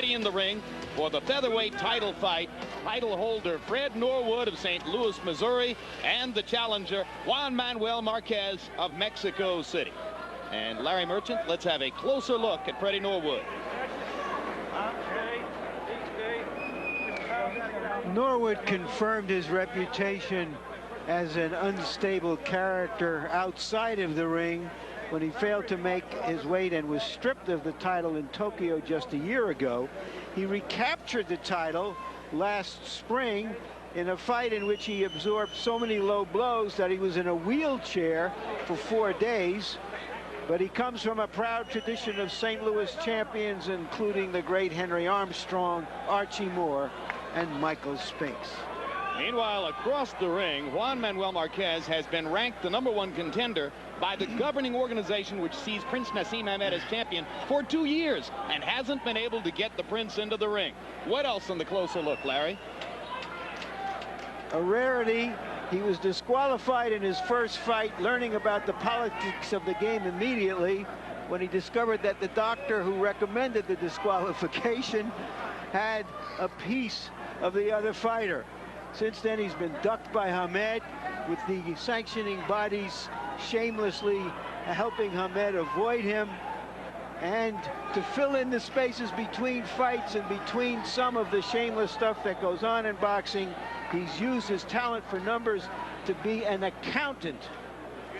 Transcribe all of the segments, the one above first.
In the ring for the featherweight title fight, title holder Fred Norwood of St. Louis, Missouri, and the challenger Juan Manuel Marquez of Mexico City. And Larry Merchant, let's have a closer look at Freddie Norwood. Norwood confirmed his reputation as an unstable character outside of the ring when he failed to make his weight and was stripped of the title in Tokyo just a year ago. He recaptured the title last spring in a fight in which he absorbed so many low blows that he was in a wheelchair for 4 days. But he comes from a proud tradition of St. Louis champions, including the great Henry Armstrong, Archie Moore, and Michael Spinks. Meanwhile, across the ring, Juan Manuel Marquez has been ranked the #1 contender by the governing organization which sees Prince Nassim Hamed as champion for 2 years and hasn't been able to get the Prince into the ring. What else on the closer look, Larry? A rarity. He was disqualified in his first fight, learning about the politics of the game immediately when he discovered that the doctor who recommended the disqualification had a piece of the other fighter. Since then, he's been ducked by Hamed, with the sanctioning bodies shamelessly helping Hamed avoid him. And to fill in the spaces between fights and between some of the shameless stuff that goes on in boxing, he's used his talent for numbers to be an accountant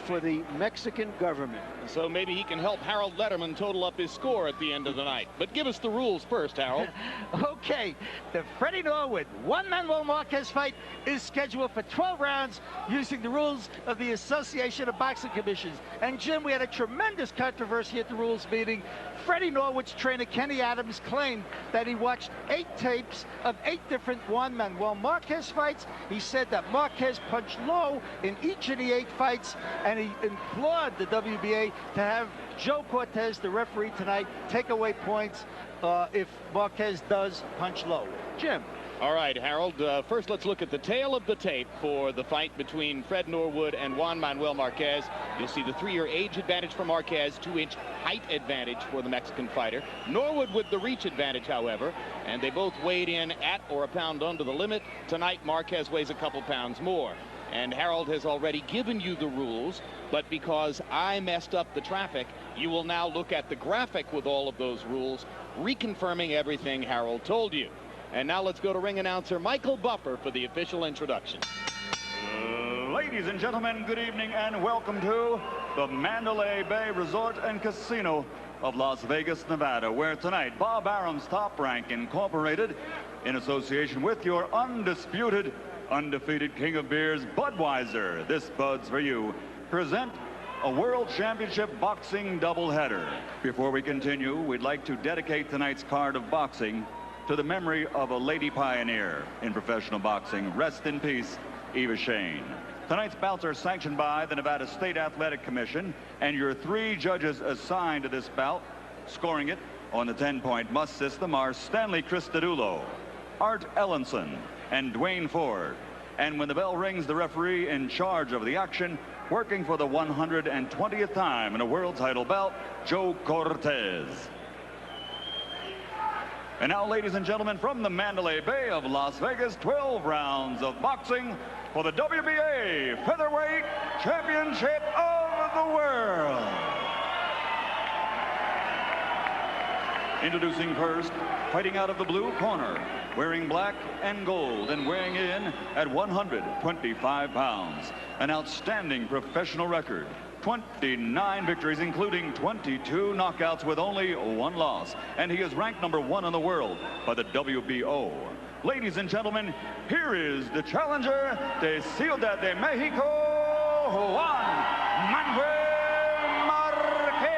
for the Mexican government. So maybe he can help Harold Letterman total up his score at the end of the night. But give us the rules first, Harold. Okay, the Freddie Norwood Juan Manuel Marquez fight is scheduled for 12 rounds using the rules of the Association of Boxing Commissions. And Jim, we had a tremendous controversy at the rules meeting. Freddie Norwood's trainer, Kenny Adams, claimed that he watched 8 tapes of 8 different Juan Manuel Marquez fights. He said that Marquez punched low in each of the 8 fights, and he implored the WBA to have Joe Cortez, the referee tonight, take away points if Marquez does punch low. Jim. All right, Harold, first let's look at the tail of the tape for the fight between Fred Norwood and Juan Manuel Marquez. You'll see the 3-year age advantage for Marquez, 2-inch height advantage for the Mexican fighter. Norwood with the reach advantage, however, and they both weighed in at or a pound under the limit. Tonight, Marquez weighs a couple pounds more. And Harold has already given you the rules, but because I messed up the traffic, you will now look at the graphic with all of those rules, reconfirming everything Harold told you. And now let's go to ring announcer Michael Buffer for the official introduction. Ladies and gentlemen, good evening and welcome to the Mandalay Bay Resort and Casino of Las Vegas, Nevada, where tonight Bob Arum's Top Rank Incorporated, in association with your undisputed, undefeated king of beers, Budweiser, this Bud's for you, present a World Championship boxing doubleheader. Before we continue, we'd like to dedicate tonight's card of boxing to the memory of a lady pioneer in professional boxing. Rest in peace, Eva Shane. Tonight's bouts are sanctioned by the Nevada State Athletic Commission, and your 3 judges assigned to this bout, scoring it on the 10-point must system, are Stanley Cristadulo, Art Ellenson, and Dwayne Ford. And when the bell rings, the referee in charge of the action, working for the 120th time in a world title bout, Joe Cortez. And now, ladies and gentlemen, from the Mandalay Bay of Las Vegas, 12 rounds of boxing for the WBA Featherweight Championship of the World. Introducing first, fighting out of the blue corner, wearing black and gold and weighing in at 125 pounds. An outstanding professional record. 29 victories, including 22 knockouts with only 1 loss. And he is ranked #1 in the world by the WBO. Ladies and gentlemen, here is the challenger de Ciudad de Mexico, Juan Manuel Marquez.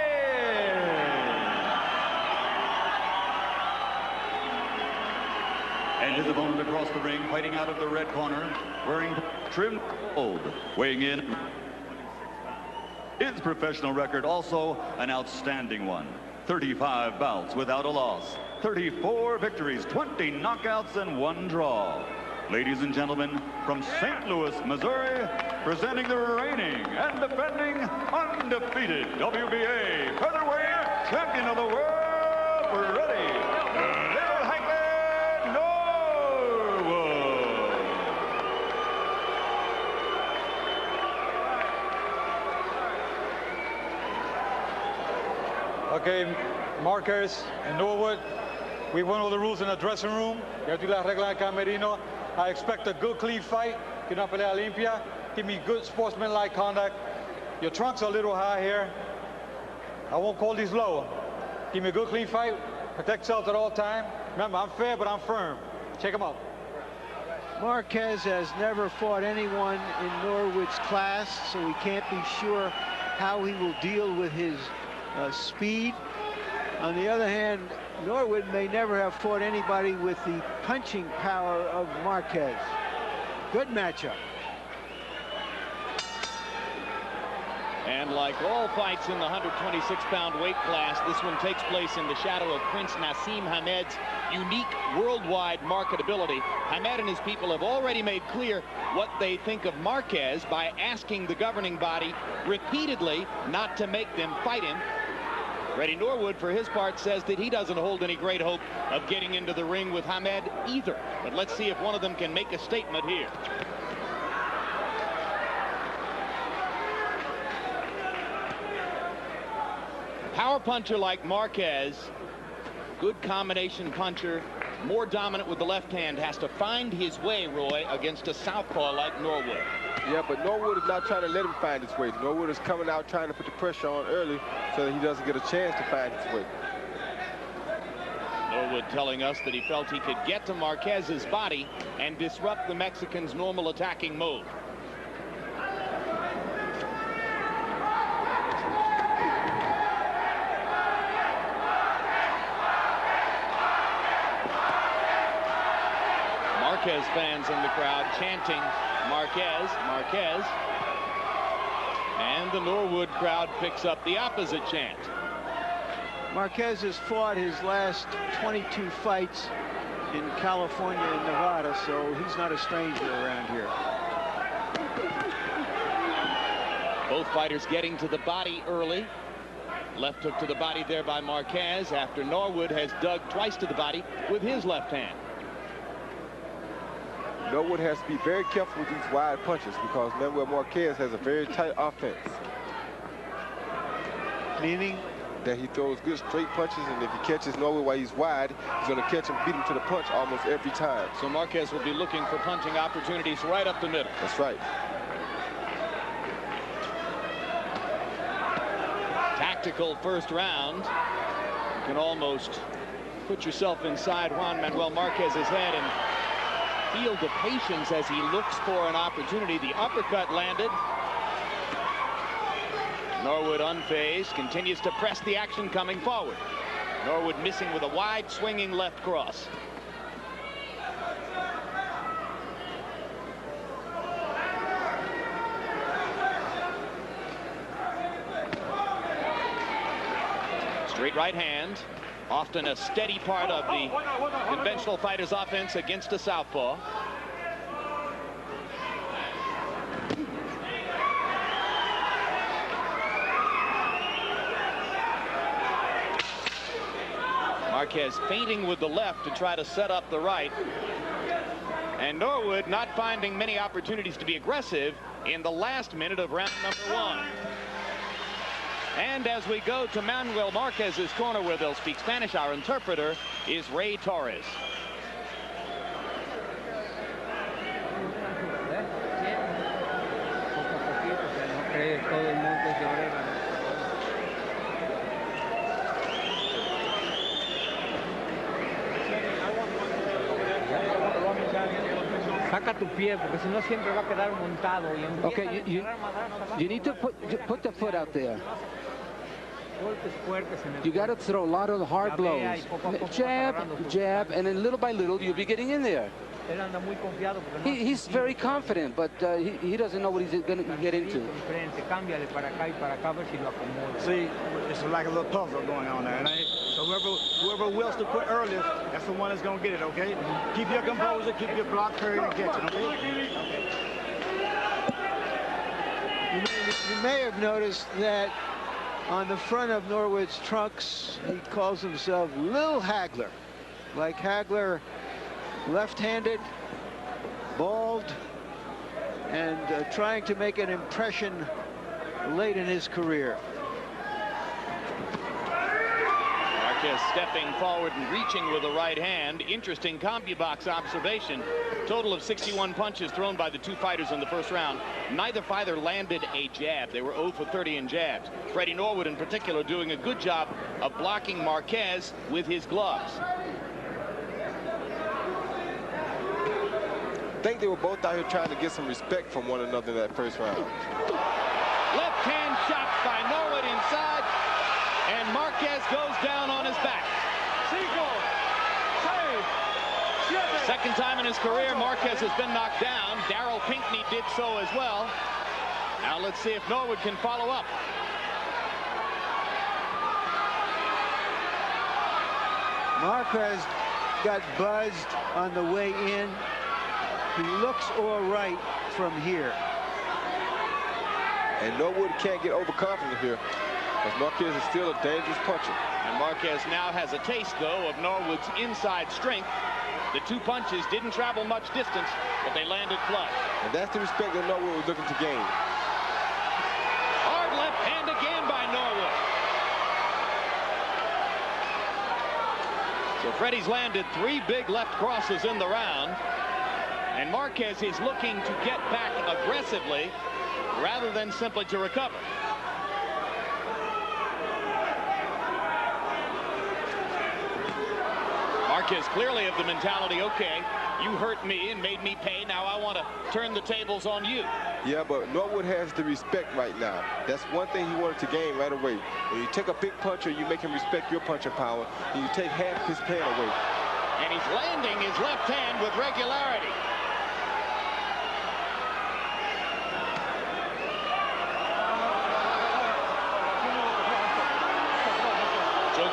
And his opponent across the ring, fighting out of the red corner, wearing trim gold, weighing in. His professional record also an outstanding one. 35 bouts without a loss, 34 victories, 20 knockouts, and 1 draw. Ladies and gentlemen, from St. Louis, Missouri, presenting the reigning and defending undefeated WBA Featherweight Champion of the World, Freddie Norwood. Okay, Marquez and Norwood, we went over the rules in the dressing room. Ya tú las reglas del camerino. I expect a good, clean fight. Que una pelea limpia. Give me good sportsmanlike conduct. Your trunks are a little high here. I won't call these low. Give me a good, clean fight. Protect yourself at all time. Remember, I'm fair, but I'm firm. Check him out. Marquez has never fought anyone in Norwood's class, so we can't be sure how he will deal with his speed. On the other hand, Norwood may never have fought anybody with the punching power of Marquez. Good matchup. And like all fights in the 126-pound weight class, this one takes place in the shadow of Prince Nassim Hamed's unique worldwide marketability. Hamed and his people have already made clear what they think of Marquez by asking the governing body repeatedly not to make them fight him. Freddie Norwood, for his part, says that he doesn't hold any great hope of getting into the ring with Hamed either. But let's see if one of them can make a statement here. Power puncher like Marquez, good combination puncher, more dominant with the left hand, has to find his way, Roy, against a southpaw like Norwood. Yeah, but Norwood is not trying to let him find his way. Norwood is coming out trying to put the pressure on early so that he doesn't get a chance to find his way. Norwood telling us that he felt he could get to Marquez's body and disrupt the Mexican's normal attacking mode. Marquez fans in the crowd chanting Marquez, Marquez. And the Norwood crowd picks up the opposite chant. Marquez has fought his last 22 fights in California and Nevada, so he's not a stranger around here. Both fighters getting to the body early. Left hook to the body there by Marquez after Norwood has dug twice to the body with his left hand. Norwood has to be very careful with these wide punches because Manuel Marquez has a very tight offense. Meaning? That he throws good straight punches, and if he catches Norwood while he's wide, he's going to catch him, beat him to the punch almost every time. So Marquez will be looking for punching opportunities right up the middle. That's right. Tactical first round. You can almost put yourself inside Juan Manuel Marquez's head and feel the patience as he looks for an opportunity. The uppercut landed. Norwood unfazed, continues to press the action coming forward. Norwood missing with a wide swinging left cross. Straight right hand, often a steady part of the conventional fighter's offense against a southpaw. Marquez feinting with the left to try to set up the right. And Norwood not finding many opportunities to be aggressive in the last minute of round number 1. And as we go to Manuel Marquez's corner where they'll speak Spanish, our interpreter is Ray Torres. Saca tu pie, porque si no siempre va a quedar montado. Okay, you need to put the foot out there. You got to throw a lot of hard blows. Jab, jab, and then little by little you'll be getting in there. He's very confident, but he doesn't know what he's going to get into. See, it's like a little puzzle going on there. So whoever wills to quit earlier, that's the one that's going to get it, okay? Keep your composure, keep your block period and catch it, okay? You may have noticed that on the front of Norwood's trunks, he calls himself Lil Hagler. Like Hagler, left-handed, bald, and trying to make an impression late in his career. Marquez stepping forward and reaching with the right hand. Interesting CompuBox observation. Total of 61 punches thrown by the two fighters in the first round. Neither fighter landed a jab. They were 0 for 30 in jabs. Freddie Norwood in particular doing a good job of blocking Marquez with his gloves. I think they were both out here trying to get some respect from one another in that first round. Left hand shot by Norwood inside, and Marquez goes down on his back. Second time in his career Marquez has been knocked down. Darryl Pinckney did so as well. Now let's see if Norwood can follow up. Marquez got buzzed on the way in. He looks all right from here. And Norwood can't get overconfident here, because Marquez is still a dangerous puncher. And Marquez now has a taste, though, of Norwood's inside strength. The two punches didn't travel much distance, but they landed flush. And that's the respect that Norwood was looking to gain. Hard left hand again by Norwood. So Freddie's landed 3 big left crosses in the round. And Marquez is looking to get back aggressively rather than simply to recover. Marquez clearly of the mentality, okay, you hurt me and made me pay, now I want to turn the tables on you. Yeah, but Norwood has the respect right now. That's one thing he wanted to gain right away. When you take a big puncher, you make him respect your puncher power, and you take half his pain away. And he's landing his left hand with regularity.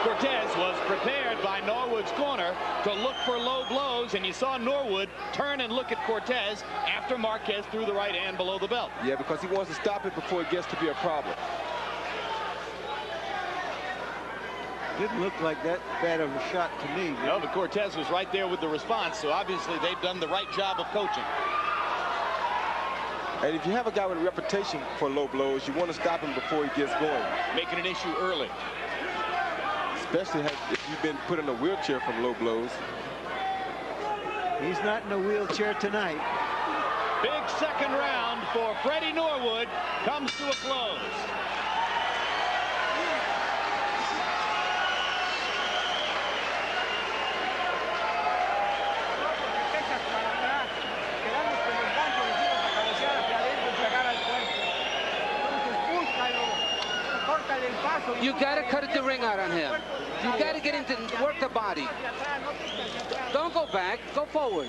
Cortez was prepared by Norwood's corner to look for low blows, and you saw Norwood turn and look at Cortez after Marquez threw the right hand below the belt. Yeah, because he wants to stop it before it gets to be a problem. Didn't look like that bad of a shot to me. No, but Cortez was right there with the response, so obviously they've done the right job of coaching. And if you have a guy with a reputation for low blows, you want to stop him before he gets going. Making an issue early. Especially if you've been put in a wheelchair from low blows. He's not in a wheelchair tonight. Big second round for Freddie Norwood comes to a close. You gotta cut the ring out on him. You gotta get into work the body. Don't go back, go forward.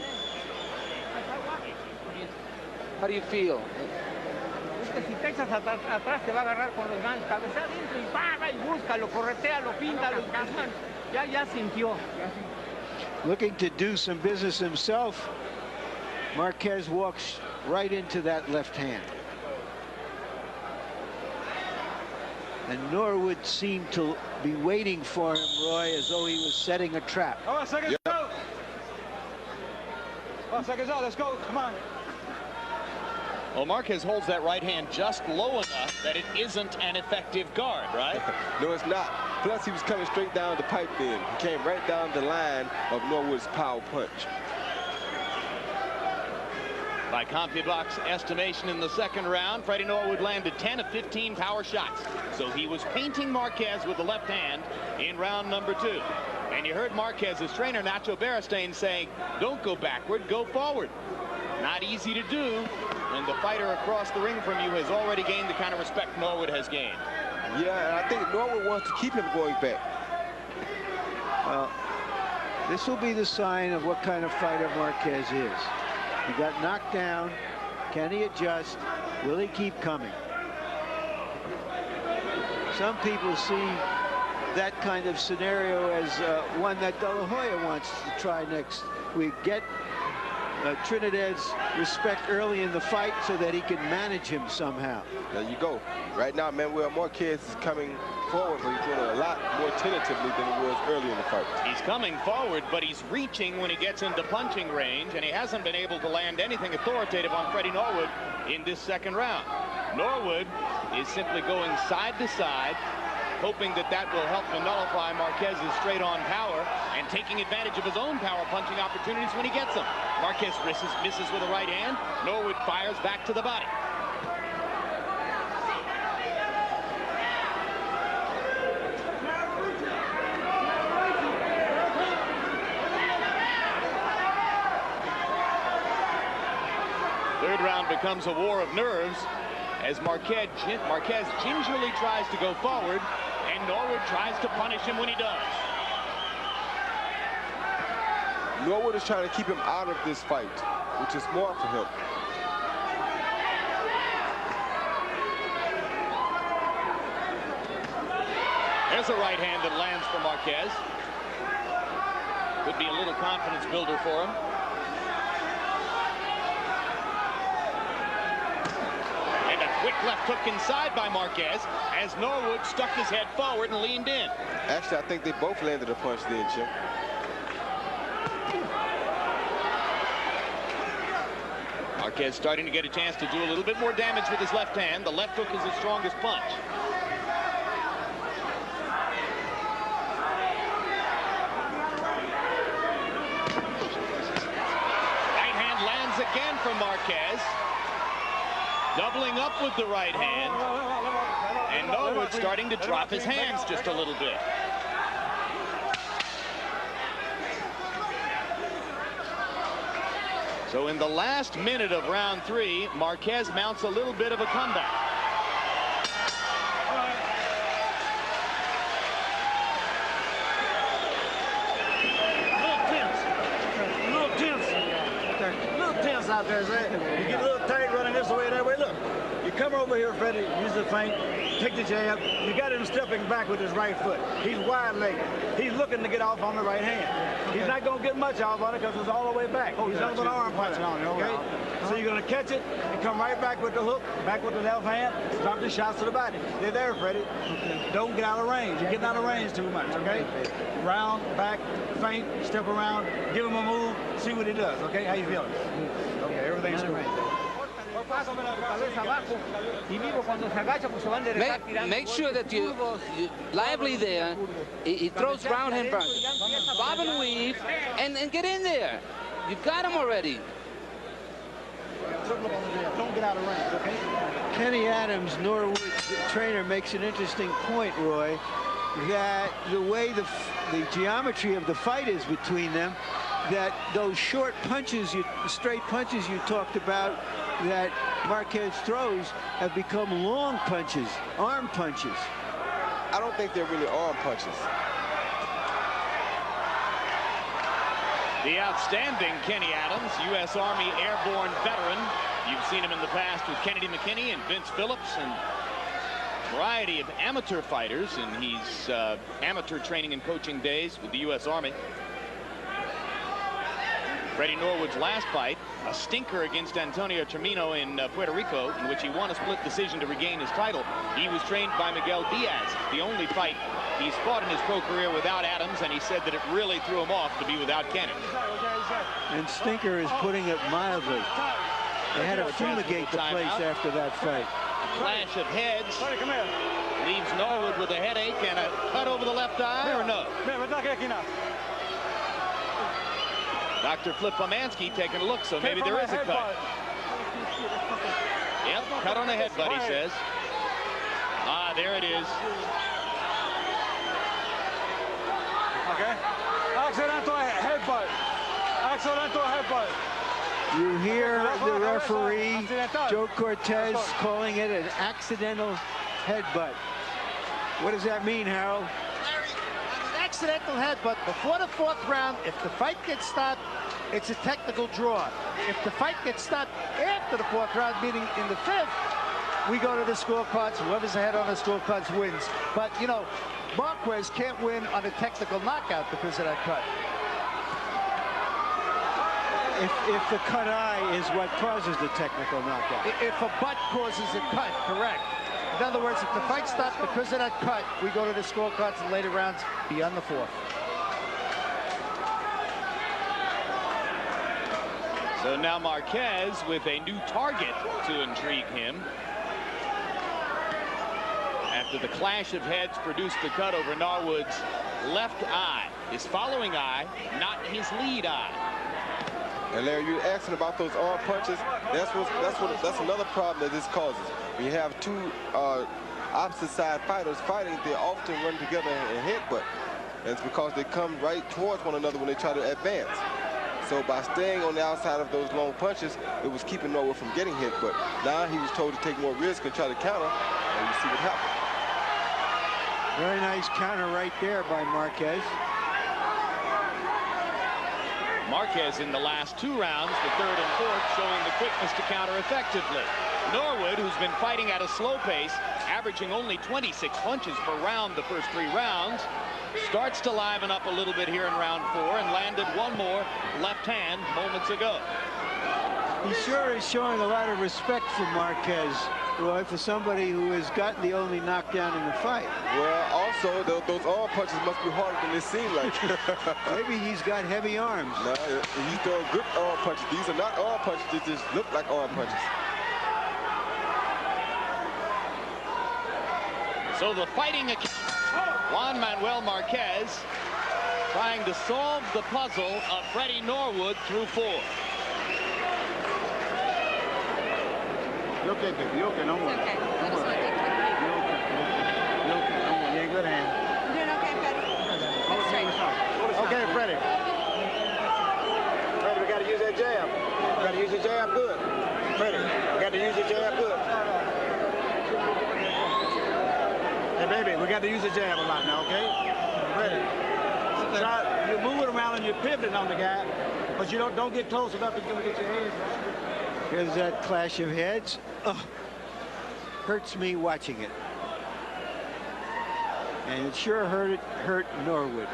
How do you feel? Si te echas atrás te va a agarrar con los manos, cabecea adentro y paga y búscalo, corretealo, píntalo. Ya sintió. Looking to do some business himself. Marquez walks right into that left hand. And Norwood seemed to be waiting for him, Roy, as though he was setting a trap. All right, seconds out. 1 second out, let's go, come on. Well, Marquez holds that right hand just low enough that it isn't an effective guard, right? No, it's not. Plus, he was coming straight down the pipe then. He came right down the line of Norwood's power punch. By CompuBox estimation in the second round, Freddie Norwood landed 10 of 15 power shots. So he was painting Marquez with the left hand in round number 2. And you heard Marquez's trainer, Nacho Beristain, saying, don't go backward, go forward. Not easy to do when the fighter across the ring from you has already gained the kind of respect Norwood has gained. Yeah, and I think Norwood wants to keep him going back. Well, this will be the sign of what kind of fighter Marquez is. He got knocked down. Can he adjust? Will he keep coming? Some people see that kind of scenario as one that De La Hoya wants to try next week. Get Trinidad's respect early in the fight so that he can manage him somehow. There you go. Right now, Manuel Marquez is coming forward, but he's doing it a lot more tentatively than he was early in the fight. He's coming forward, but he's reaching when he gets into punching range, and he hasn't been able to land anything authoritative on Freddie Norwood in this second round. Norwood is simply going side to side, hoping that that will help to nullify Marquez's straight-on power and taking advantage of his own power punching opportunities when he gets them. Marquez misses with a right hand. Norwood fires back to the body. Third round becomes a war of nerves as Marquez gingerly tries to go forward, and Norwood tries to punish him when he does. Norwood is trying to keep him out of this fight, which is smart for him. There's a right hand that lands for Marquez. Could be a little confidence builder for him. Quick left hook inside by Marquez as Norwood stuck his head forward and leaned in. Actually, I think they both landed a punch then, Jim. Marquez starting to get a chance to do a little bit more damage with his left hand. The left hook is his strongest punch. Right hand lands again from Marquez. Doubling up with the right hand, and Norwood starting to drop his hands just a little bit. So in the last minute of round 3, Marquez mounts a little bit of a comeback. Out there, you get a little tight running this way, that way. Look, you come over here, Freddie, use the feint, take the jab. You got him stepping back with his right foot. He's wide-legged. He's looking to get off on the right hand. Okay. He's not going to get much off on it because it's all the way back. He's not going to arm punch on it, okay? So you're going to catch it and come right back with the hook, back with the left hand, drop the shots to the body. They're there, Freddie. Okay. Don't get out of range. You're getting out of range too much, okay? Round, back, feint, step around, give him a move, see what he does, okay? How you feeling? Okay, everything's good. Make sure that you're lively there. He throws round hand punch. Bob and weave and get in there. You've got him already. Don't get out of range, okay? Kenny Adams, Norwood's trainer, makes an interesting point, Roy, that the way the geometry of the fight is between them, that those short punches, straight punches you talked about that Marquez throws have become long punches, arm punches. I don't think they're really arm punches. The outstanding Kenny Adams, U.S. Army airborne veteran. You've seen him in the past with Kennedy McKinney and Vince Phillips and a variety of amateur fighters in his amateur training and coaching days with the U.S. Army. Freddie Norwood's last fight, a stinker against Antonio Termino in Puerto Rico, in which he won a split decision to regain his title. He was trained by Miguel Diaz, the only fight he's fought in his pro career without Adams, and he said that it really threw him off to be without Kenny. And stinker is putting it mildly. They had to fumigate the place after that fight. A clash of heads leaves Norwood with a headache and a cut over the left eye, or no? Dr. Flip Pomansky taking a look, so maybe there is a cut. Yep, cut on the headbutt, he says. Ah, there it is. Okay. Accidental headbutt. Accidental headbutt. You hear the referee, Joe Cortez, calling it an accidental headbutt. What does that mean, Harold? Accidental headbutt before the 4th round. If the fight gets stopped, it's a technical draw. If the fight gets stopped after the 4th round, meaning in the 5th, we go to the scorecards. Whoever's ahead on the scorecards wins. But, you know, Marquez can't win on a technical knockout because of that cut. If the cut eye is what causes the technical knockout. If a butt causes a cut, correct. In other words, if the fight stops because of that cut, we go to the scorecards in later rounds beyond the 4th. So now Marquez with a new target to intrigue him. after the clash of heads produced the cut over Norwood's left eye. His following eye, not his lead eye. And Larry, you're asking about those arm punches. That's another problem that this causes. When you have two opposite side fighters fighting, they often run together and headbutt. And it's because they come right towards one another when they try to advance. So by staying on the outside of those long punches, it was keeping Norwood from getting hit. But now he was told to take more risk and try to counter, and you see what happened. Very nice counter right there by Marquez. Marquez in the last 2 rounds, the third and fourth, showing the quickness to counter effectively. Norwood, who's been fighting at a slow pace, averaging only 26 punches per round the first 3 rounds, starts to liven up a little bit here in round 4 and landed one more left hand moments ago. He sure is showing a lot of respect for Marquez, Roy, for somebody who has gotten the only knockdown in the fight. Well, also, those arm punches must be harder than they seem like. Maybe he's got heavy arms. No, he's throwing good arm punches. These are not arm punches, they just look like arm punches. So the fighting Juan Manuel Marquez trying to solve the puzzle of Freddie Norwood through 4. You okay, baby? You okay? Don't worry. Okay. I Don't just worry. want to take You okay? You okay? Don't worry. You're in good hands. I'm doing okay, Freddie. That's straight. Okay, Freddie. Freddie, we got to use that jab. We got to use the jab good. Freddie, we got to use the jab good. Hey, baby, we got to use the jab a lot now, okay? Freddie, you're moving around and you're pivoting on the guy, but you don't get close enough, he's going to get your hands. Here's that clash of heads. Oh, hurts me watching it. And it sure hurt Norwood.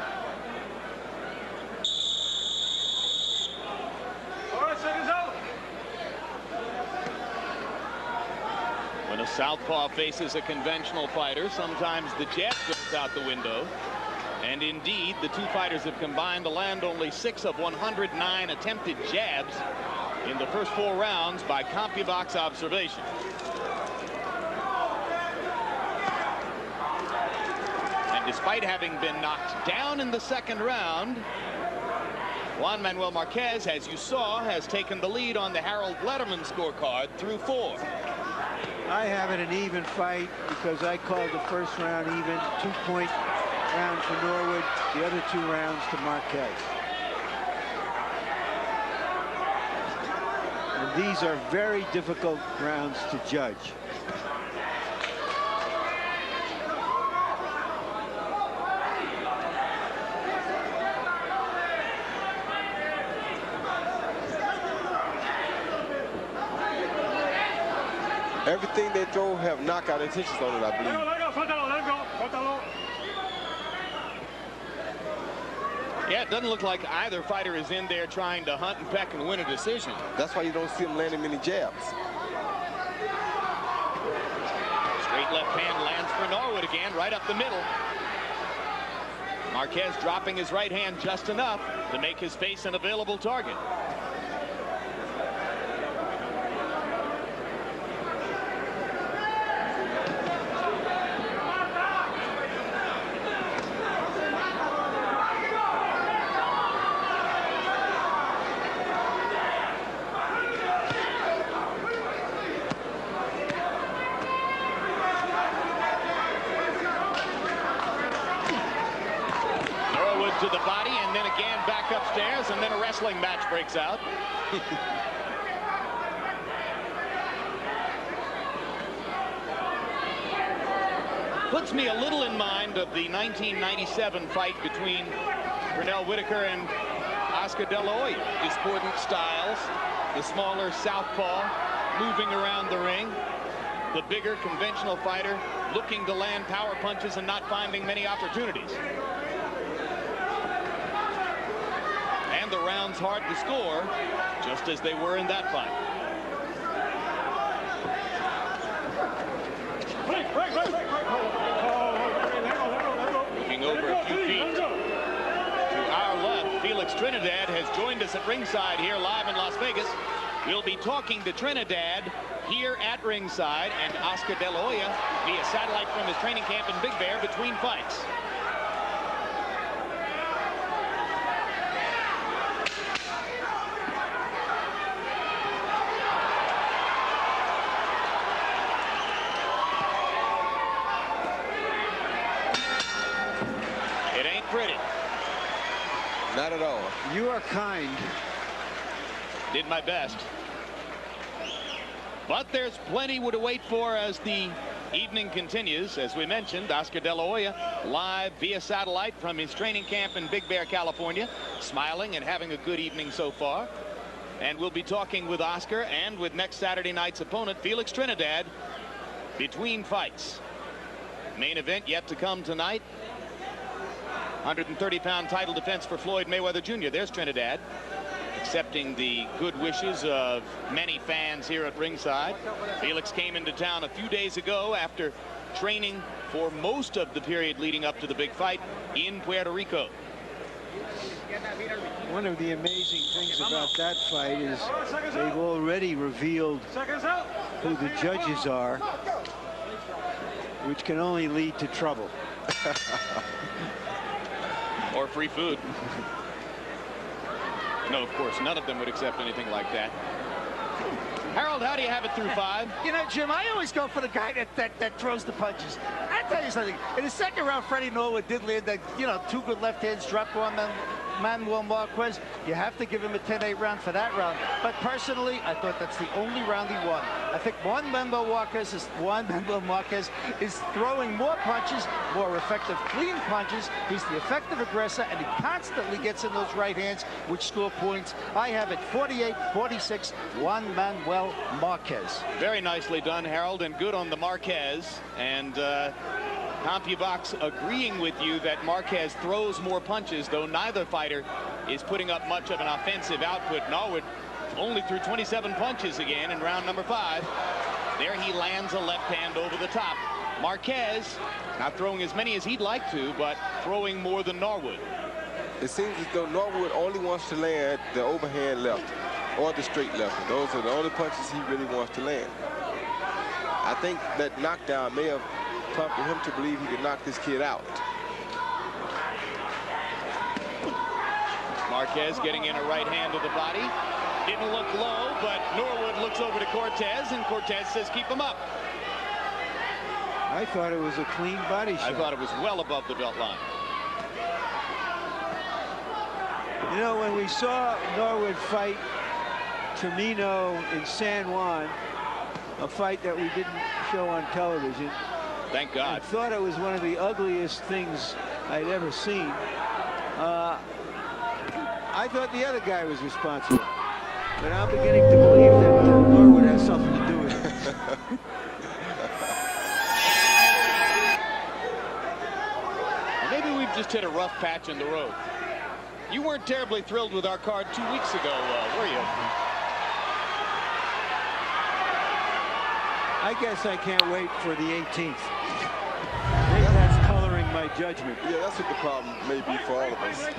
When a southpaw faces a conventional fighter, sometimes the jab goes out the window. And indeed, the 2 fighters have combined to land only 6 of 109 attempted jabs in the first 4 rounds by CompuBox observation. And despite having been knocked down in the 2nd round, Juan Manuel Marquez, as you saw, has taken the lead on the Harold Letterman scorecard through 4. I have it an even fight because I called the first round even, 2-point round for Norwood, the other 2 rounds to Marquez. And these are very difficult rounds to judge. Everything they throw have knockout intentions on it, I believe. Yeah, it doesn't look like either fighter is in there trying to hunt and peck and win a decision. That's why you don't see them landing many jabs. Straight left hand lands for Norwood again, right up the middle. Marquez dropping his right hand just enough to make his face an available target. To the body and then again back upstairs, and then a wrestling match breaks out. Puts me a little in mind of the 1997 fight between Pernell Whitaker and Oscar De La Hoya. Discordant styles, the smaller southpaw moving around the ring, the bigger conventional fighter looking to land power punches and not finding many opportunities. And the rounds hard to score, just as they were in that fight. Looking over a few feet. To our left, Felix Trinidad has joined us at ringside here live in Las Vegas. We'll be talking to Trinidad here at ringside, and Oscar De La Hoya via satellite from his training camp in Big Bear between fights. It ain't pretty. Not at all. You are kind. Did my best. But there's plenty to wait for as the evening continues. As we mentioned, Oscar De La Hoya live via satellite from his training camp in Big Bear, California, smiling and having a good evening so far. And we'll be talking with Oscar and with next Saturday night's opponent, Felix Trinidad, between fights. Main event yet to come tonight. 130-pound title defense for Floyd Mayweather Jr. There's Trinidad, accepting the good wishes of many fans here at ringside. Felix came into town a few days ago after training for most of the period leading up to the big fight in Puerto Rico. One of the amazing things about that fight is they've already revealed who the judges are, which can only lead to trouble. Or free food. No, of course, none of them would accept anything like that. Harold, how do you have it through 5? You know, Jim, I always go for the guy that throws the punches. I tell you something. In the second round, Freddie Norwood did land that, you know, 2 good left hands, dropped Juan Manuel Marquez. You have to give him a 10-8 round for that round. But personally, I thought that's the only round he won. I think Juan Manuel Marquez is throwing more punches, more effective, clean punches. He's the effective aggressor, and he constantly gets in those right hands, which score points. I have it 48-46, Juan Manuel Marquez. Very nicely done, Harold, and good on the Marquez. And CompuBox agreeing with you that Marquez throws more punches, though neither fighter is putting up much of an offensive output. Norwood only threw 27 punches again in round number 5. There he lands a left hand over the top. Marquez not throwing as many as he'd like to, but throwing more than Norwood. It seems as though Norwood only wants to land the overhand left or the straight left. And those are the only punches he really wants to land. I think that knockdown may have prompted him to believe he could knock this kid out. Marquez getting in a right hand to the body. Didn't look low, but Norwood looks over to Cortez, and Cortez says keep him up. I thought it was a clean body shot. I thought it was well above the belt line. You know, when we saw Norwood fight Termino in San Juan, a fight that we didn't show on television, thank God, I thought it was one of the ugliest things I'd ever seen. I thought the other guy was responsible, but I'm beginning to believe that Norwood has something to do with it. Maybe we've just hit a rough patch in the road. You weren't terribly thrilled with our card 2 weeks ago, were you? I guess I can't wait for the 18th. Maybe that's coloring my judgment. Yeah, that's what the problem may be for all of us.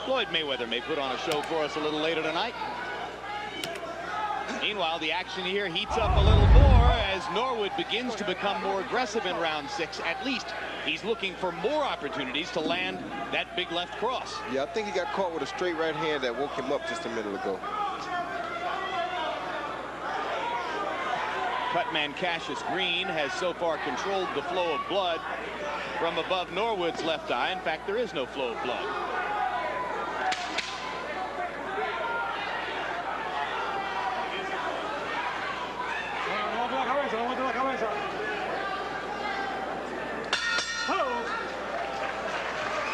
Floyd Mayweather may put on a show for us a little later tonight. Meanwhile, the action here heats up a little more as Norwood begins to become more aggressive in round 6. At least he's looking for more opportunities to land that big left cross. Yeah, I think he got caught with a straight right hand that woke him up just a minute ago. Cutman Cassius Green has so far controlled the flow of blood from above Norwood's left eye. In fact, there is no flow of blood.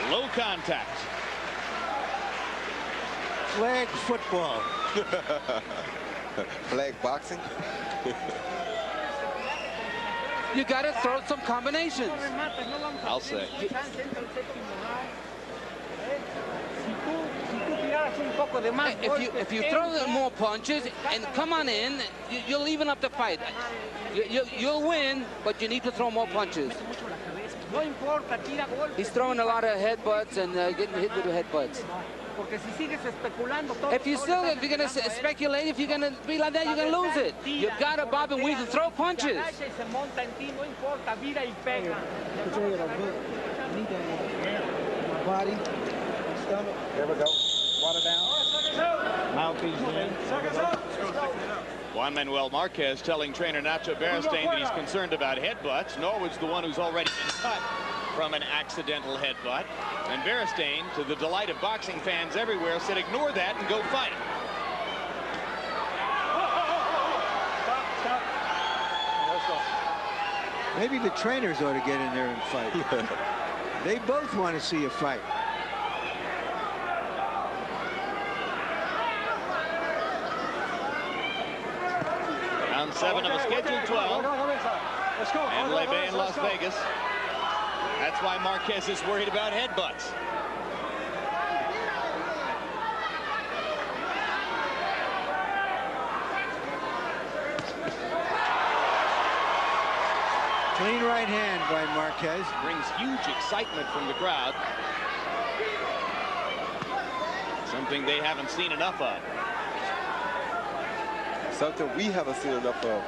Low contact. Flag football. Flag boxing. You got to throw some combinations. I'll say. If you throw more punches and come on in, you'll even up the fight. You'll win, but you need to throw more punches. He's throwing a lot of headbutts and getting hit with the headbutts. porque si sigues especulando todo. If you're gonna speculate, if you're gonna be like that, you're gonna lose it. You gotta bob and weave and throw punches. Se monta en ti, no importa, vira y pega. My body, stomach. There we go. Water down. Mouthpiece in. Juan Manuel Marquez telling trainer Nacho Beristain that he's concerned about headbutts. Norwood's the one who's already been cut from an accidental headbutt. And Beristain, to the delight of boxing fans everywhere, said ignore that and go fight. Maybe the trainers ought to get in there and fight. They both want to see a fight. Round 7 of a scheduled 12. And Lebe in Las Vegas. That's why Marquez is worried about headbutts. Clean right hand by Marquez. Brings huge excitement from the crowd. Something they haven't seen enough of. Something we haven't seen enough of.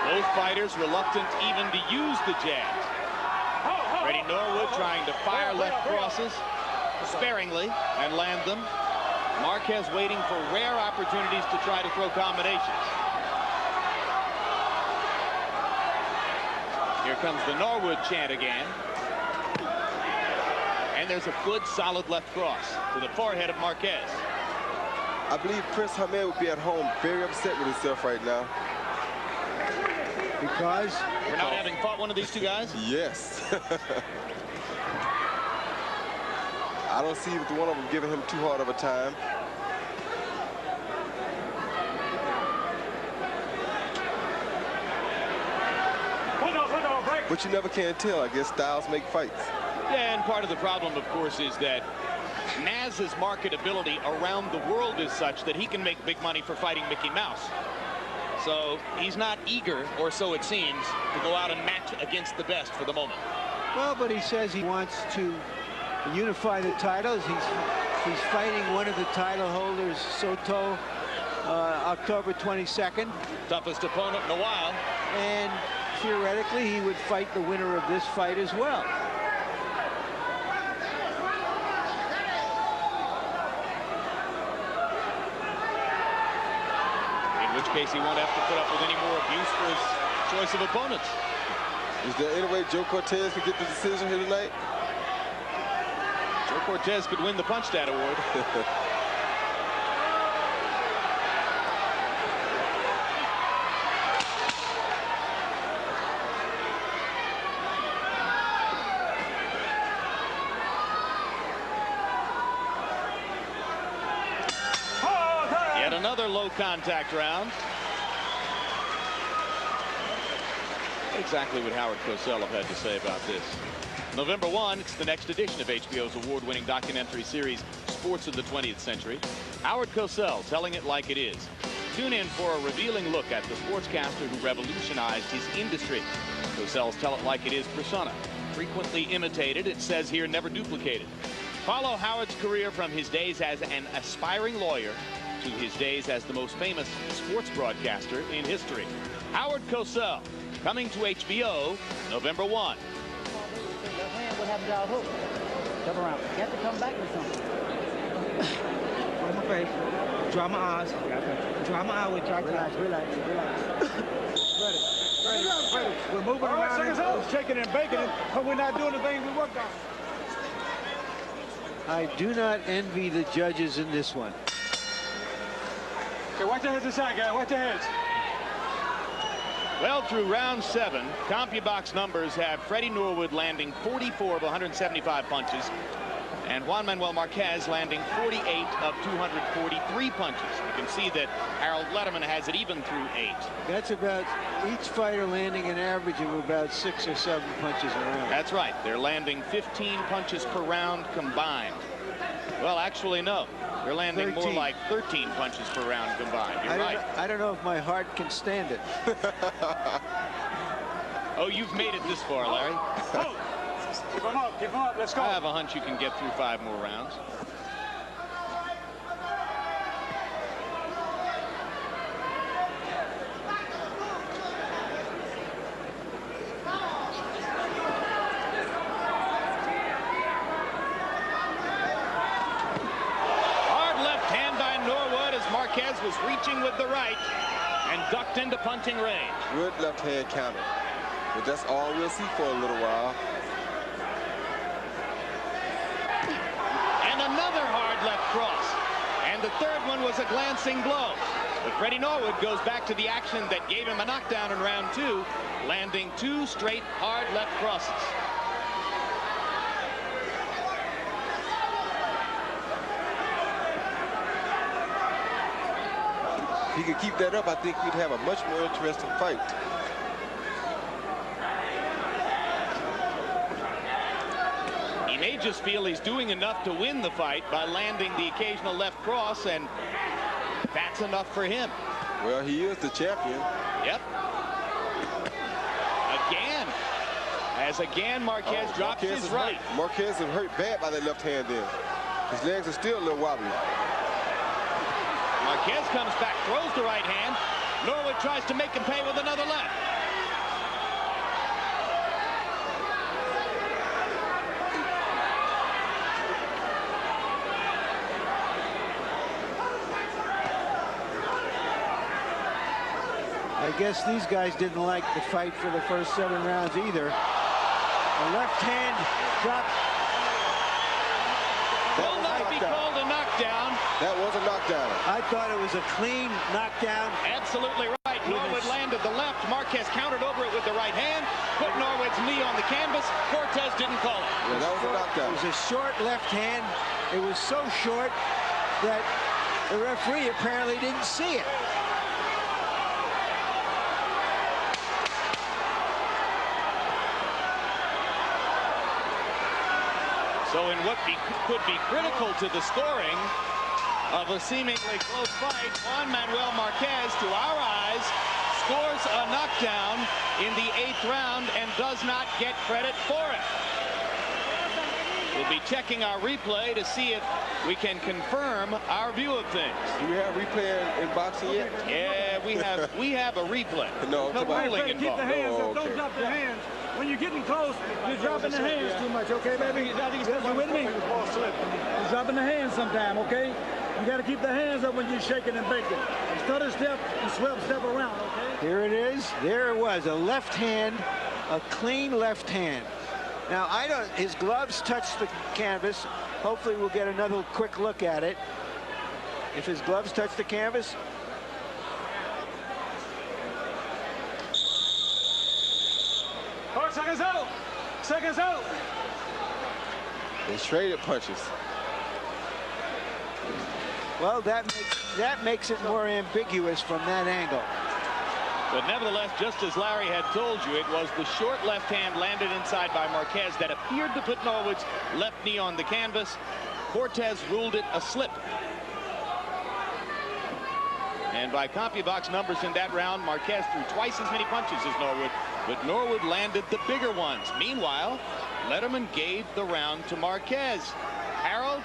Both fighters reluctant even to use the jab. Freddie Norwood trying to fire left crosses sparingly and land them. Marquez waiting for rare opportunities to try to throw combinations. Here comes the Norwood chant again. And there's a good solid left cross to the forehead of Marquez. I believe Prince Hamed would be at home very upset with himself right now. Because? We're not having fought one of these two guys? Yes. I don't see either one of them giving him too hard of a time. But you never can tell. I guess styles make fights. Yeah, and part of the problem, of course, is that Naz's marketability around the world is such that he can make big money for fighting Mickey Mouse. So he's not eager, or so it seems, to go out and match against the best for the moment. Well, but he says he wants to unify the titles. He's fighting one of the title holders, Soto, October 22nd. Toughest opponent in a while. And theoretically, he would fight the winner of this fight as well. In which case, he won't have to put up with any more abuse for his choice of opponents. Is there any way Joe Cortez can get the decision here tonight? Joe Cortez could win the Punch Stat Award. Yet another low contact round. Exactly what Howard Cosell have had to say about this. November 1, it's the next edition of HBO's award-winning documentary series, Sports of the 20th Century. Howard Cosell telling it like it is. Tune in for a revealing look at the sportscaster who revolutionized his industry. Cosell's Tell It Like It Is persona. Frequently imitated, it says here, never duplicated. Follow Howard's career from his days as an aspiring lawyer to his days as the most famous sports broadcaster in history. Howard Cosell, coming to HBO November 1. What happened to our hook? Turn around. You have to come back with something. On my face. Dry my eyes. Dry my eye with dry. Relax. Ready. We're moving around and we're shaking and baking it, but we're not doing the things we worked on. I do not envy the judges in this one. Okay, watch your heads inside, guys. Watch your heads. Well, through round 7, CompuBox numbers have Freddie Norwood landing 44 of 175 punches, and Juan Manuel Marquez landing 48 of 243 punches. You can see that Harold Letterman has it even through 8. That's about each fighter landing an average of about 6 or 7 punches a round. That's right. They're landing 15 punches per round combined. Well, actually, no. They're landing 13. more like 13 punches per round combined. You're right. I don't know if my heart can stand it. Oh, you've made it this far, Larry. Keep him up, let's go. I have a hunch you can get through 5 more rounds. Marquez was reaching with the right and ducked into punting range. Good left hand counter. But that's all we'll see for a little while. And another hard left cross. And the third one was a glancing blow. But Freddie Norwood goes back to the action that gave him a knockdown in round 2, landing 2 straight hard left crosses. If he could keep that up, I think we'd have a much more interesting fight. He may just feel he's doing enough to win the fight by landing the occasional left cross, and that's enough for him. Well, he is the champion. Yep. Again, Marquez drops his right. Marquez is hurt bad by that left hand there. His legs are still a little wobbly. Marquez comes back, throws the right hand. Norwood tries to make him pay with another left. I guess these guys didn't like the fight for the first 7 rounds either. The left hand dropped. Will not be called a knockdown. That was a knockdown. I thought it was a clean knockdown. Absolutely right. Norwood landed the left. Marquez countered over it with the right hand. Put Norwood's knee on the canvas. Cortez didn't call it. Yeah, that was a knockdown. It was a short left hand. It was so short that the referee apparently didn't see it. So in what could be critical to the scoring of a seemingly close fight, Juan Manuel Marquez, to our eyes, scores a knockdown in the 8th round and does not get credit for it. We'll be checking our replay to see if we can confirm our view of things. Do we have replay in boxing yet? Yeah, we have a replay. No ruling involved. Keep the hands up. Don't drop the hands. When you're getting close, you're dropping the hands too much, okay, baby? You with me? You're dropping the hands sometime, okay? You got to keep the hands up when you're shaking and baking. Stutter step and step around, okay? Here it is. There it was. A left hand, a clean left hand. Now, his gloves touched the canvas. Hopefully, we'll get another quick look at it. If his gloves touch the canvas. Seconds out. Seconds out. They traded punches. Well, that makes it more ambiguous from that angle. But nevertheless, just as Larry had told you, it was the short left hand landed inside by Marquez that appeared to put Norwood's left knee on the canvas. Cortez ruled it a slip. And by CompuBox numbers in that round, Marquez threw twice as many punches as Norwood, but Norwood landed the bigger ones. Meanwhile, Letterman gave the round to Marquez. Harold?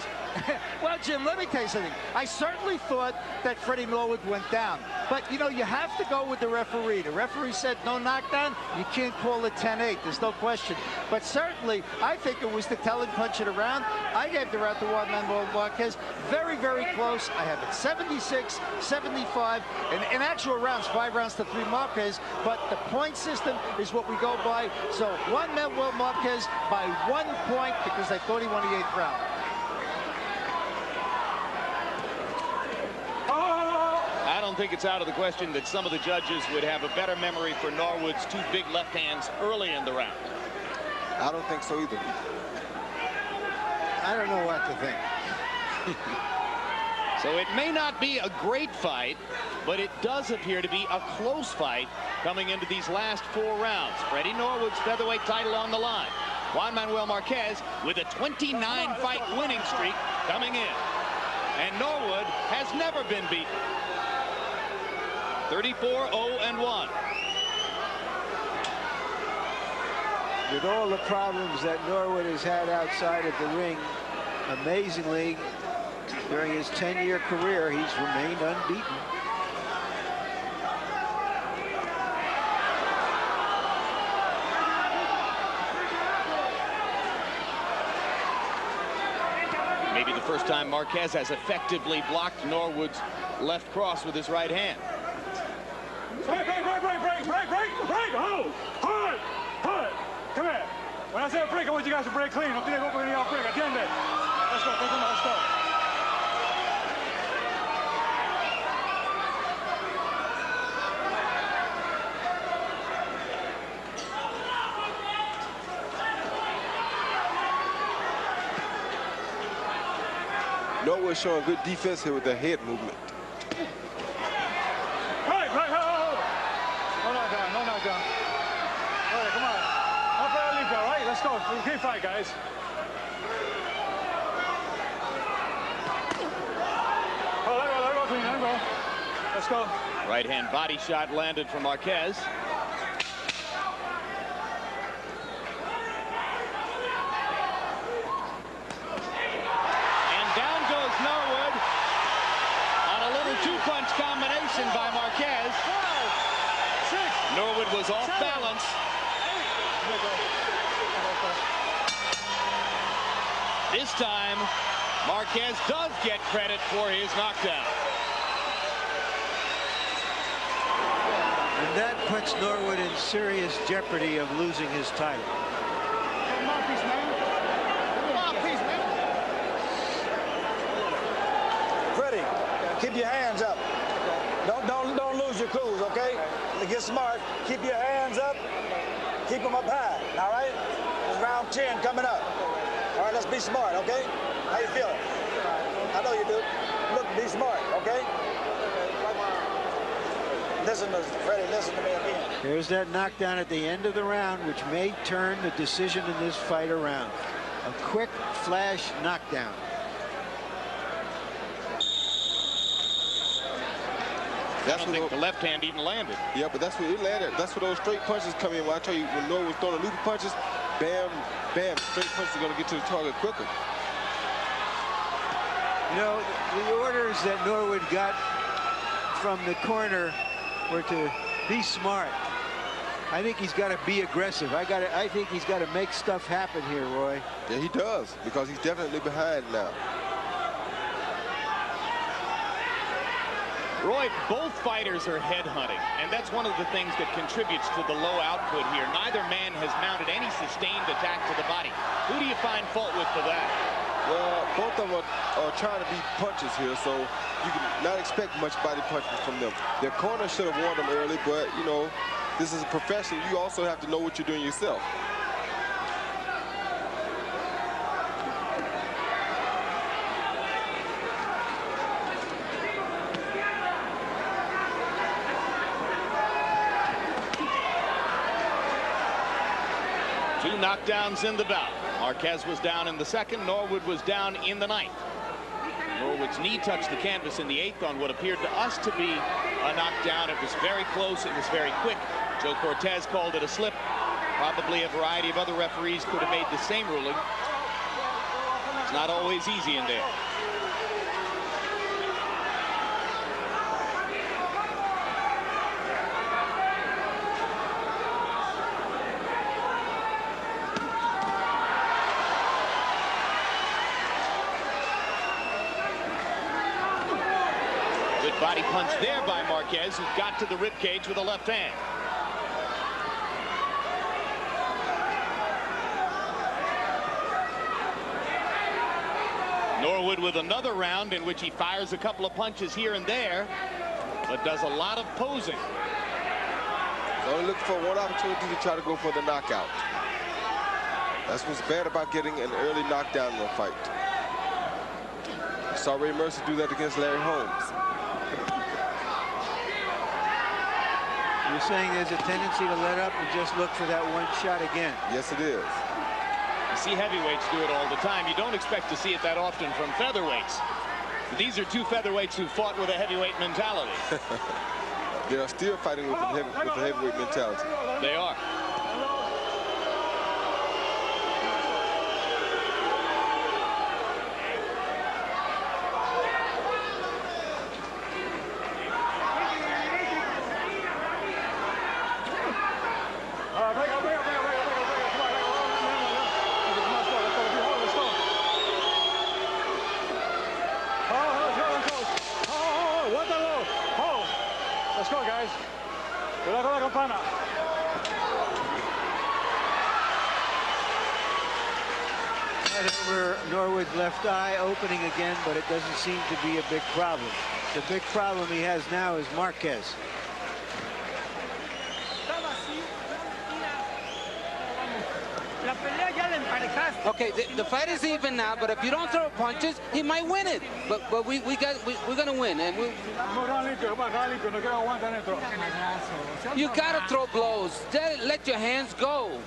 Well, Jim, let me tell you something. I certainly thought that Freddie Norwood went down. But, you know, you have to go with the referee. The referee said no knockdown. You can't call it 10-8. There's no question. But certainly, I think it was the telling punch of the round. I gave the round to Juan Manuel Marquez. Very, very close. I have it 76, 75. And in actual rounds, 5 rounds to 3 Marquez. But the point system is what we go by. So Juan Manuel Marquez by 1 point because I thought he won the 8th round. I don't think it's out of the question that some of the judges would have a better memory for Norwood's 2 big left hands early in the round. I don't think so either. I don't know what to think. So it may not be a great fight, but it does appear to be a close fight coming into these last 4 rounds. Freddie Norwood's featherweight title on the line. Juan Manuel Marquez with a 29-fight winning streak coming in. And Norwood has never been beaten. 34-0-1. With all the problems that Norwood has had outside of the ring, amazingly, during his 10-year career, he's remained unbeaten. Maybe the first time Marquez has effectively blocked Norwood's left cross with his right hand. Break, hold, hard. Come here. When I say break, I want you guys to break clean. Don't think they're going to break. Atiende. Let's go, let's go. Norwood showing good defense here with the head movement. Right. No knockdown. All right, come on. Up there, leave there, right? Let's go. Keep fight, guys. Oh, let go clean, let go. Let's go. Right hand body shot landed from Marquez. Norwood on a little two-punch combination by Marquez. Norwood was off balance. This time, Marquez does get credit for his knockdown. And that puts Norwood in serious jeopardy of losing his title. Freddie, keep your hands up. Don't lose your cool, okay? Get smart. Keep your hands up. Keep them up high. All right? It's round 10 coming up. All right, let's be smart, okay? How you feeling? I know you do. Look, be smart, okay? Listen to Freddie. Listen to me again. There's that knockdown at the end of the round, which may turn the decision in this fight around. A quick flash knockdown. I don't think the left hand even landed. Yeah, but that's where it landed. That's where those straight punches come in. When I tell you, when Norwood was throwing loopy punches, bam, bam, straight punches are going to get to the target quicker. You know, the orders that Norwood got from the corner were to be smart. I think he's got to be aggressive. I think he's got to make stuff happen here, Roy. Yeah, he does, because he's definitely behind now. Roy, both fighters are headhunting, and that's one of the things that contributes to the low output here. Neither man has mounted any sustained attack to the body. Who do you find fault with for that? Well, both of them are trying to be punches here, so you can not expect much body punches from them. Their corner should have warned them early, but, you know, this is a profession. You also have to know what you're doing yourself. Two knockdowns in the bout. Marquez was down in the second. Norwood was down in the ninth. Norwood's knee touched the canvas in the eighth on what appeared to us to be a knockdown. It was very close. It was very quick. Joe Cortez called it a slip. Probably a variety of other referees could have made the same ruling. It's not always easy in there. Body punch there by Marquez, who got to the ribcage with a left hand. Norwood with another round in which he fires a couple of punches here and there, but does a lot of posing. He's only looking for one opportunity to try to go for the knockout. That's what's bad about getting an early knockdown in a fight. I saw Ray Mercer do that against Larry Holmes. You're saying there's a tendency to let up and just look for that one shot again. Yes, it is. You see heavyweights do it all the time. You don't expect to see it that often from featherweights. These are two featherweights who fought with a heavyweight mentality. They are still fighting with the heavyweight mentality. They are. Let's go, guys. Cuidado con la campana. Right over Norwood's left eye, opening again, but it doesn't seem to be a big problem. The big problem he has now is Marquez. Okay, the fight is even now, but if you don't throw punches, he might win it. But we're gonna win, and you gotta throw blows. Let your hands go.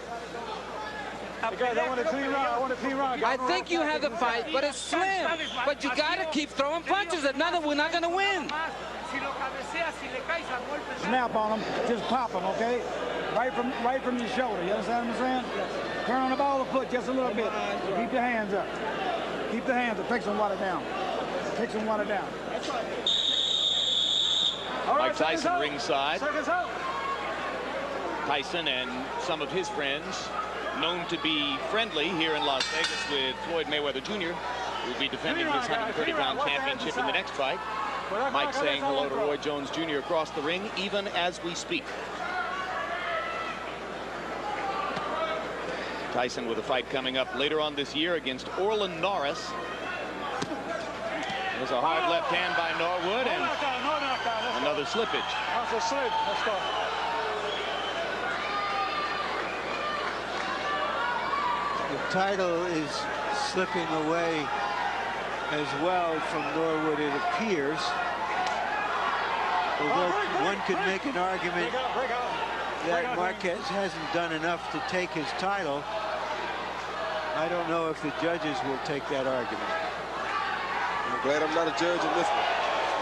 I think you have the fight, but it's slim. But you gotta keep throwing punches. Another, we're not gonna win. Snap on him, just pop him, okay? Right from your shoulder. You understand what I'm saying? Turn on the ball of the foot just a little bit. Keep your hands up. Keep the hands up. Take some water down. Take some water down. Mike Tyson ringside. Tyson and some of his friends, known to be friendly here in Las Vegas with Floyd Mayweather Jr., will be defending his 130-pound championship in the next fight. Mike saying hello to Roy Jones Jr. across the ring, even as we speak. Tyson with a fight coming up later on this year against Orlin Norris. There's a hard left hand by Norwood and another slippage. That's a slip. Let's go. The title is slipping away as well from Norwood, it appears. Although one could make an argument that Marquez hasn't done enough to take his title, I don't know if the judges will take that argument. I'm glad I'm not a judge in this one.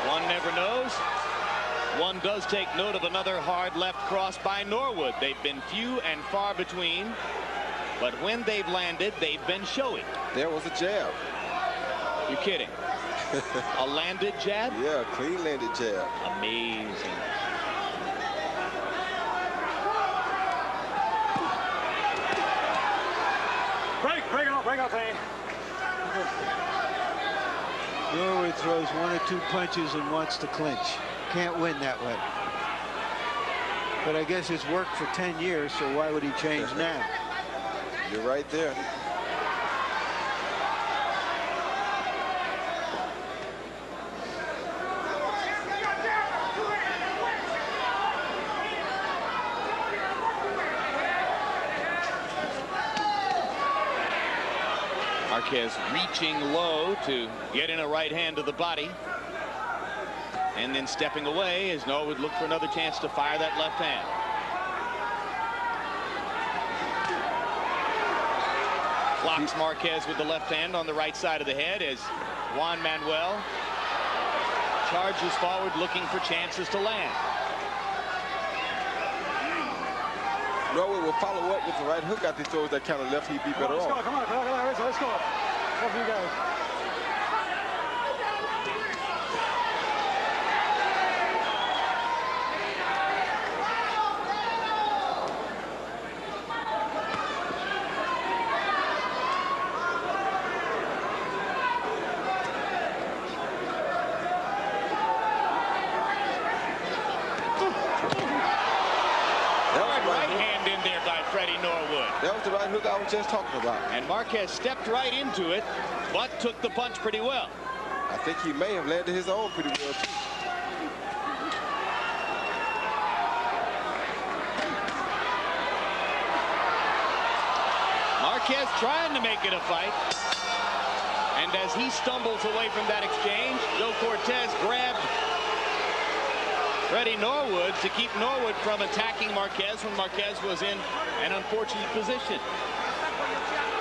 One never knows. One does take note of another hard left cross by Norwood. They've been few and far between, but when they've landed, they've been showy. There was a jab. You're kidding. A landed jab? Yeah, clean landed jab. Amazing. Break out, Tane. Norwood throws one or two punches and wants to clinch. Can't win that way. But I guess it's worked for 10 years, so why would he change now? You're right there. Marquez reaching low to get in a right hand to the body. And then stepping away as Norwood looked for another chance to fire that left hand. Blocks Marquez with the left hand on the right side of the head as Juan Manuel charges forward looking for chances to land. Norwood will follow up with the right hook after he throws that kind of left. He'd be better off. Come on, let's go. Love you guys. Freddie Norwood. That was the right hook I was just talking about. And Marquez stepped right into it, but took the punch pretty well. I think he may have landed his own pretty well, too. Marquez trying to make it a fight. And as he stumbles away from that exchange, Joe Cortez grabbed Freddie Norwood to keep Norwood from attacking Marquez when Marquez was in an unfortunate position.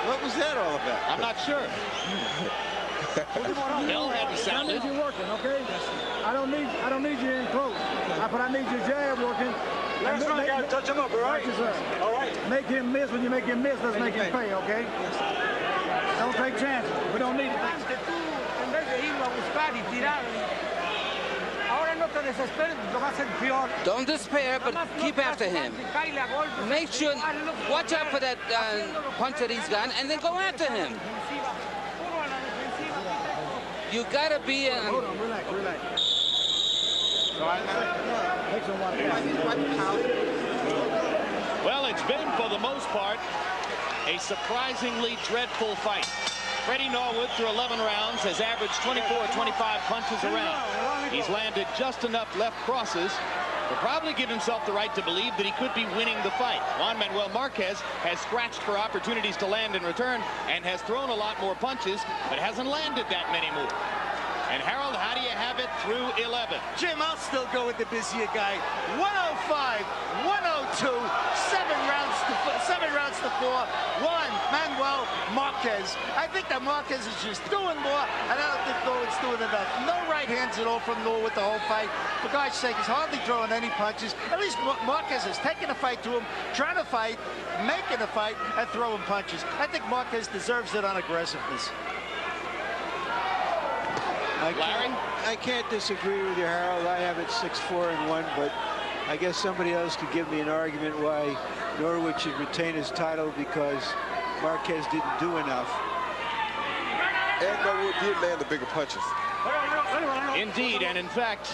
What was that all about? I'm not sure. Bell hadn't sounded. I need you working, okay? I don't need you in close. But I need your jab working. Last round, gotta touch him up, all right? All right. Make him miss. When you make him miss, let's make him pay, okay? Don't take chances. We don't need it. Don't despair, but keep after him. Make sure, watch out for that punch that he's got, and then go after him. You gotta be in. Hold on, relax. Well, it's been, for the most part, a surprisingly dreadful fight. Freddie Norwood, through 11 rounds, has averaged 24 or 25 punches a round. He's landed just enough left crosses to probably give himself the right to believe that he could be winning the fight. Juan Manuel Marquez has scratched for opportunities to land in return and has thrown a lot more punches, but hasn't landed that many more. And Harold, how do you have it through 11? Jim, I'll still go with the busier guy. 105, 102, 7 rounds to 4. Juan Manuel Marquez. I think that Marquez is just doing more, and I don't think Norwood's doing enough. No right hands at all from Norwood the whole fight. For God's sake, he's hardly throwing any punches. At least Marquez is taking a fight to him, trying to fight, making a fight, and throwing punches. I think Marquez deserves it on aggressiveness. I can't disagree with you, Harold. I have it 6-4-1, but I guess somebody else could give me an argument why Norwood should retain his title, because Marquez didn't do enough. And Norwood did land the bigger punches. Indeed, and in fact,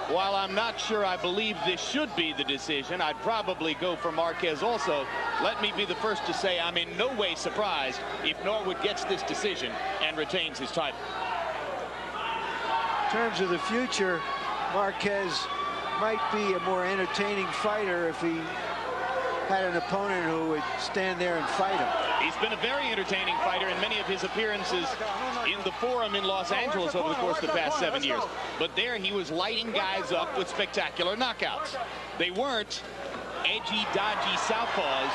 while I'm not sure I believe this should be the decision, I'd probably go for Marquez also. Let me be the first to say I'm in no way surprised if Norwood gets this decision and retains his title. In terms of the future, Marquez might be a more entertaining fighter if he had an opponent who would stand there and fight him. He's been a very entertaining fighter in many of his appearances in the Forum in Los Angeles over the course of the past 7 years. But there he was lighting guys up with spectacular knockouts. They weren't edgy, dodgy southpaws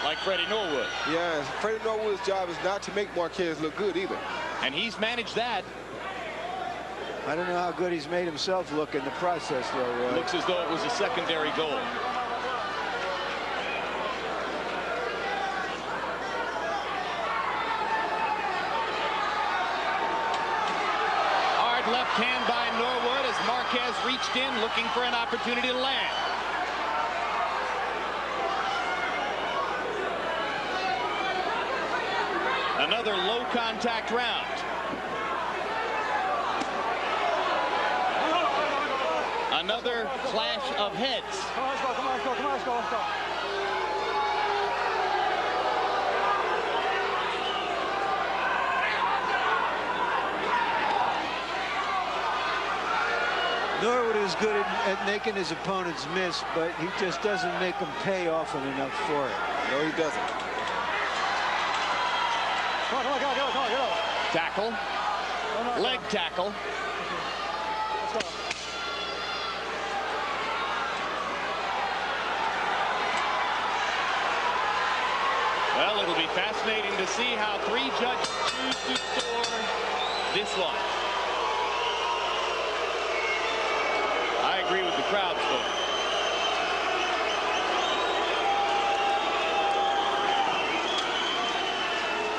like Freddie Norwood. Yeah, Freddie Norwood's job is not to make Marquez look good either. And he's managed that. I don't know how good he's made himself look in the process, though. Looks as though it was a secondary goal. Hard left hand by Norwood as Marquez reached in looking for an opportunity to land. Another low contact round. Another clash of heads. Come on, let's go. Norwood is good at making his opponents miss, but he just doesn't make them pay often enough for it. No, he doesn't. Come on, get up. Tackle. Leg tackle. Let's go. Well, it'll be fascinating to see how 3 judges choose to score this one. I agree with the crowd's vote.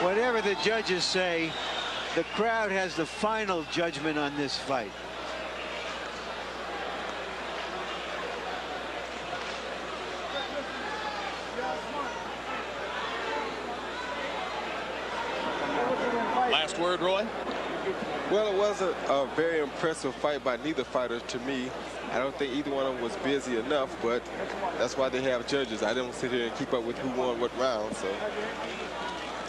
Whatever the judges say, the crowd has the final judgment on this fight. Last word, Roy? Well, it was a very impressive fight by neither fighter to me. I don't think either one of them was busy enough, but that's why they have judges. I don't sit here and keep up with who won what round, so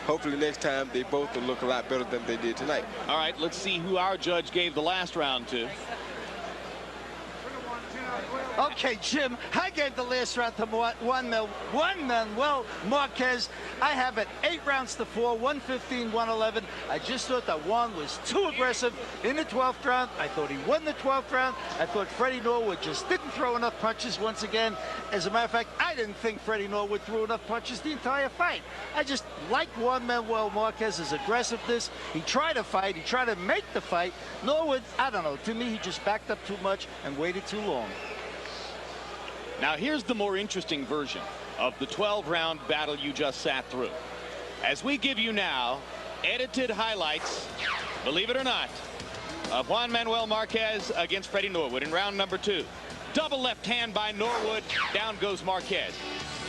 hopefully next time they both will look a lot better than they did tonight. All right, let's see who our judge gave the last round to. Okay, Jim, I gave the last round to Juan Manuel Marquez. I have it 8 rounds to 4, 115, 111. I just thought that Juan was too aggressive in the 12th round. I thought he won the 12th round. I thought Freddie Norwood just didn't throw enough punches once again. As a matter of fact, I didn't think Freddie Norwood threw enough punches the entire fight. I just like Juan Manuel Marquez's aggressiveness. He tried to fight. He tried to make the fight. Norwood, I don't know. To me, he just backed up too much and waited too long. Now here's the more interesting version of the 12-round battle you just sat through. As we give you now edited highlights, believe it or not, of Juan Manuel Marquez against Freddie Norwood in round number 2. Double left hand by Norwood, down goes Marquez.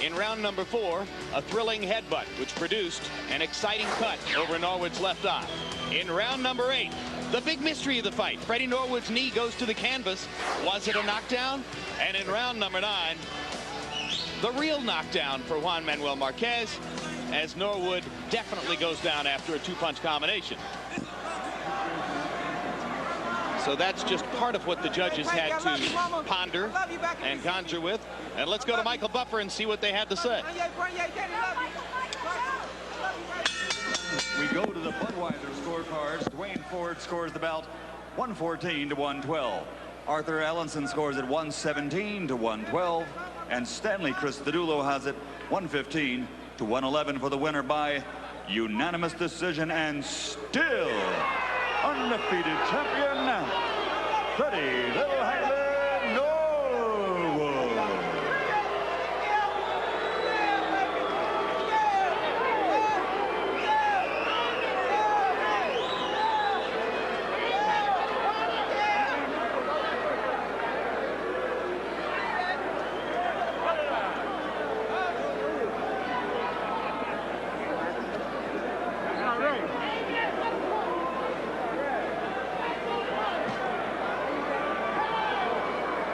In round number 4, a thrilling headbutt which produced an exciting cut over Norwood's left eye. In round number 8, the big mystery of the fight, Freddie Norwood's knee goes to the canvas. Was it a knockdown? And in round number 9, the real knockdown for Juan Manuel Marquez, as Norwood definitely goes down after a 2-punch combination. So that's just part of what the judges had to ponder and conjure with. And let's go to Michael Buffer and see what they had to say. We go to the Budweiser scorecards. Dwayne Ford scores the bout 114 to 112. Arthur Allenson scores it 117 to 112. And Stanley Cristodulo has it 115 to 111 for the winner by unanimous decision and still undefeated champion, Freddie Norwood.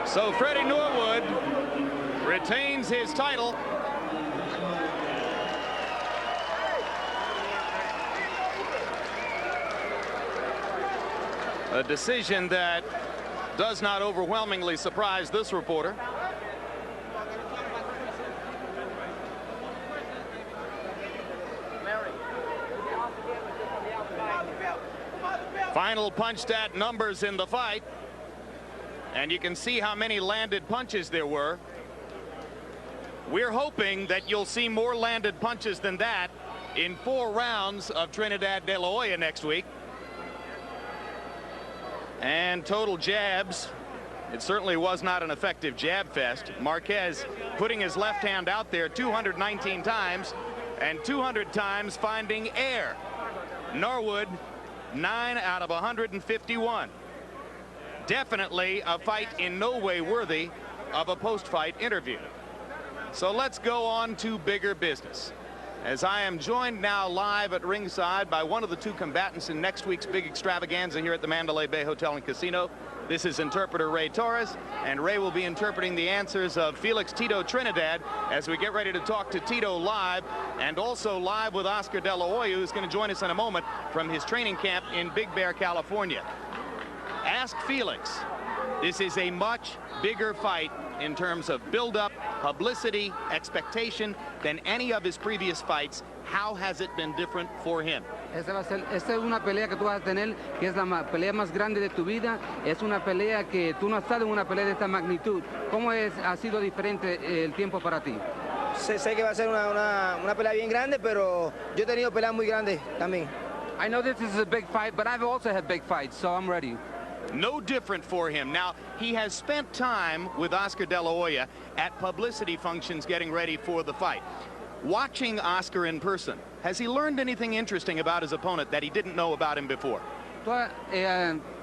So Freddie Norwood retains his title. A decision that does not overwhelmingly surprise this reporter. Final punch stat numbers in the fight. And you can see how many landed punches there were. We're hoping that you'll see more landed punches than that in 4 rounds of Trinidad de la Hoya next week. And total jabs, it certainly was not an effective jab fest. Marquez putting his left hand out there 219 times and 200 times finding air. Norwood 9 out of 151. Definitely a fight in no way worthy of a post-fight interview. So let's go on to bigger business, as I am joined now live at ringside by one of the 2 combatants in next week's big extravaganza here at the Mandalay Bay Hotel and Casino. This is interpreter Ray Torres, and Ray will be interpreting the answers of Felix Tito Trinidad as we get ready to talk to Tito live, and also live with Oscar De La Hoya, who's going to join us in a moment from his training camp in Big Bear, California. Ask Felix. This is a much bigger fight in terms of build-up, publicity, expectation than any of his previous fights. How has it been different for him? Esta es una pelea que tú vas a tener, que es la pelea más grande de tu vida. Es una pelea que tú no has estado en una pelea de esta magnitud. ¿Cómo ha sido diferente el tiempo para ti? Sé que va a ser una pelea bien grande, pero yo he tenido peleas muy grandes también. I know this is a big fight, but I've also had big fights, so I'm ready. No different for him. Now, he has spent time with Oscar De La Hoya at publicity functions getting ready for the fight. Watching Oscar in person, has he learned anything interesting about his opponent that he didn't know about him before? Tú has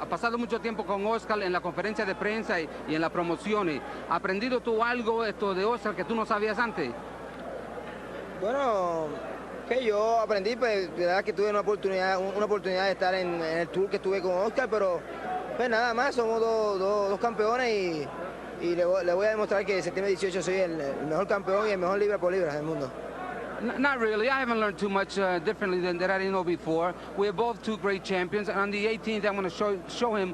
pasado mucho tiempo con Oscar en la conferencia de prensa y en las promociones. ¿Has aprendido tú algo de Oscar que tú no sabías antes? Bueno, que yo aprendí, pues, de verdad que tuve una oportunidad de estar en el tour que estuve con Oscar, pero pues nada más, somos dos campeones y le voy a demostrar que en septiembre 18 soy el mejor campeón y el mejor libra por libra del mundo. Not really. I haven't learned too much differently than that I didn't know before. We're both 2 great champions, and on the 18th I'm going to show him